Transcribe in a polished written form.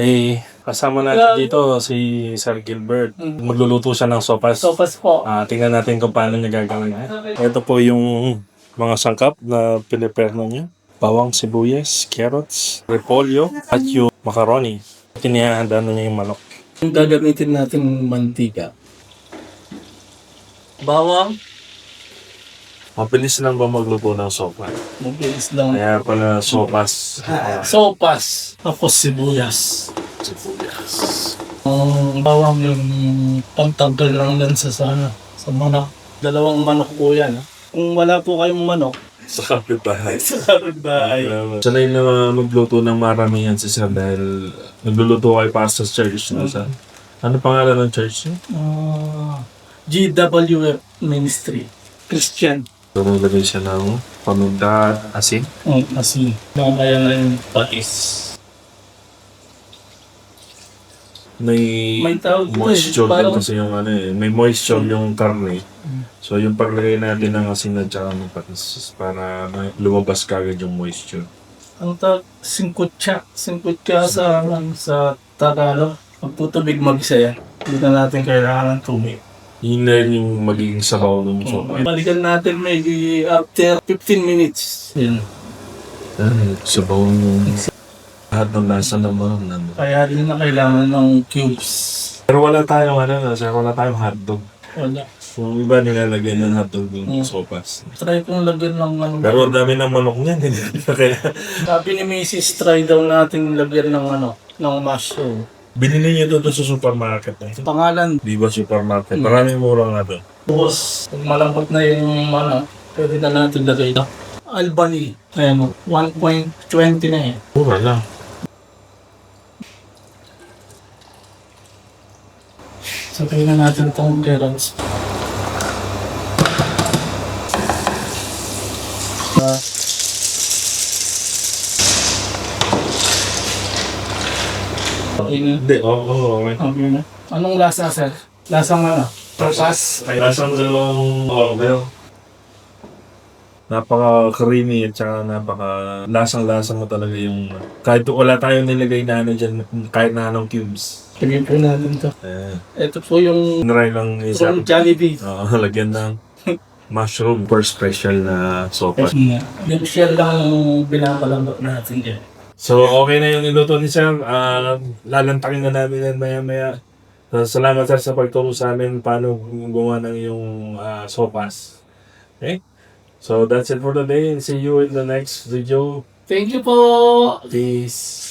Hey, kasama natin dito si Sir Gilbert. Magluluto siya ng sopas. Sopas po. Tingnan natin kung paano niya gagawin. Ito po yung mga sangkap na piniperno niya. Bawang, sibuyas, carrots, repolyo, at yung macaroni. Tinihahanda na niya yung manok. Yung gagamitin natin mantika. Bawang. Mabilis lang ba magluto ng sopas? Mabilis lang. Kaya pala sopas. Sopas. Tapos sibuyas. Sibuyas. Ang bawang yung pagtanggal lang lang sa manok. Dalawang manok po yan. Kung wala po kayong manok, Sa kapitbahay. sa kapitbahay. Sanay na magluto ng maramihan si Sir dahil nagluluto kayo para sa church. No? Ano pangalan ng church niyo? GWF Ministry. Christian. So, naglagay siya ng paminta at asin. Kasi mamaya na yung patis. May tawag dito moisture din parang kasi yung may moisture yung karne. So, yung paglagay natin ng asin at saka ng patis para lumabas kagad yung moisture. ang tawag singkutya. Singkutya sa Tagalog. Pagtutubig mag-isa yan. Hindi na natin kailangan ng tubig. Yun na rin yung magiging sabaw ng sopa. Balikan natin maybe after 15 minutes. Yan. Sabaw yung lahat ng lasa naman. Kaya din na kailangan ng cubes. Pero wala tayong wala tayong hotdog. Wala. Yung iba nilalagay ng hotdog yung sopas. Try kong lagyan ng Pero ang dami ng manok niyan, hindi na kaya. Sabi ni Mrs. try daw natin lagyan ng mushroom. Binili niyo doon sa supermarket na ito. Pangalan. Di ba supermarket? Maraming mura nga doon. Tapos, pag malambot na yung pwede na natin lagay ito. Albany. Ayan o, 1.20 na eh. Mura lang. Sabay na natin itong carrots. Okay na. Hindi, okay. Okay na. Anong lasa, sir? Lasang ano? Sopas? Lasang dalawang order. Napaka-creamy at saka lasang-lasa mo talaga yung kahit wala tayong nilagay na dyan, kahit na anong cubes. Lagyan po natin ito. Ito po yung Try lang isa. from Jollibee. Lagyan ng mushroom for special na sopa. Yung shell lang yung binabalambot natin dyan. So, okay na yung niluto ni Sir. Lalantakin na namin yan maya-maya. So, salamat Sir sa pagturo sa amin paano gumawa ng yung sopas. Okay? So, that's it for today and see you in the next video. Thank you po! Peace!